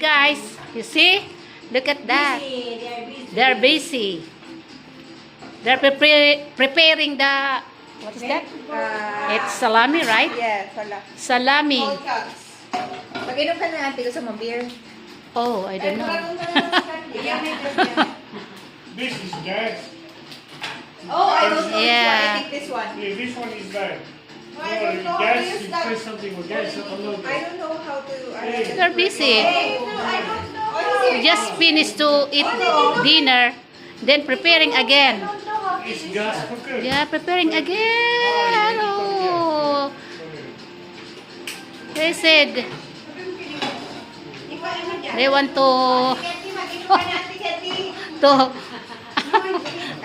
guys. You see? Look at that. They're busy. They're preparing the, what is that? It's salami, right? Yeah, Salami. Cold cuts. Pag-inom ka na, ate, gusto mo beer? Oh, I don't know. This is gas. Oh, I don't know Yeah. this one. I think this one. Yeah, this one is bad. No, I don't know how to Gas, use you that. press something with gas, not unload. I don't know how to... They're busy. Hey, no, I don't know. Just finished to eat dinner, then preparing again. It's gas cooker. Yeah, preparing again. Oh. They said they want to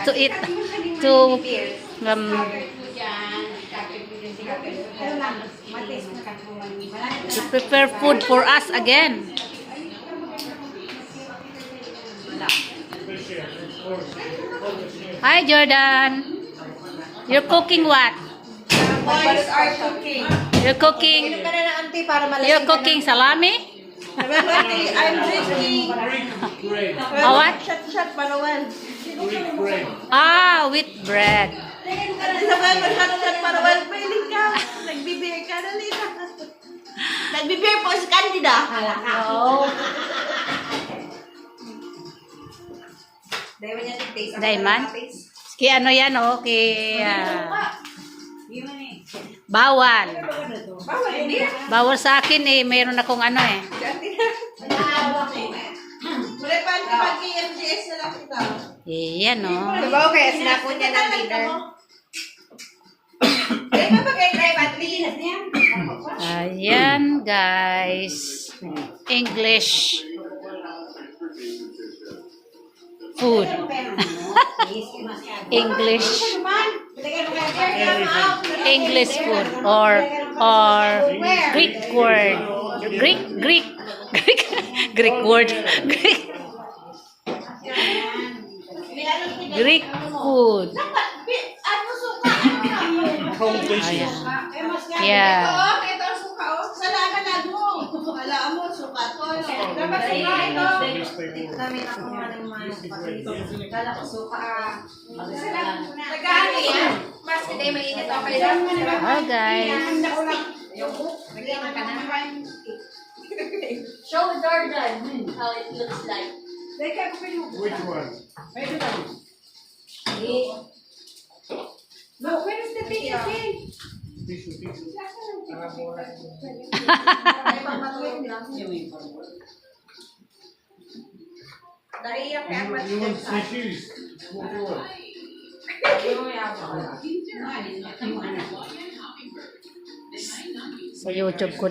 to eat to to prepare food for us again. Hi Jordan, you're cooking what? Boys are cooking. You're cooking. Inom ka na ng auntie para malasing You're cooking salami? I'm drinking. Bread. What? Shot, Palawan. Bread. Ah, with bread. Sabay mo shot, Palawan. Pailing ka. Nagbibigay ka na nila. Nagbibigay po si Candida. Oo. Dahil niya taste. Daiman? Kaya ano yan, oh, kay bawal. Bawal hindi. Bawal sa akin eh, mayroon akong ano eh. Muli pa pag-MGS na lang kita. Yan oh. Diba okay, snack mo niya ng dinner. Dahil ba pag-drive at least? Ayan guys. English food. English food or Greek word. Greek word. Greek food. Home dishes. Yeah. Oh guys. Show Jordan how it looks like. Which one? No, where is the pizza? Tissue. You want tissues? What do you want? Sa YouTube ko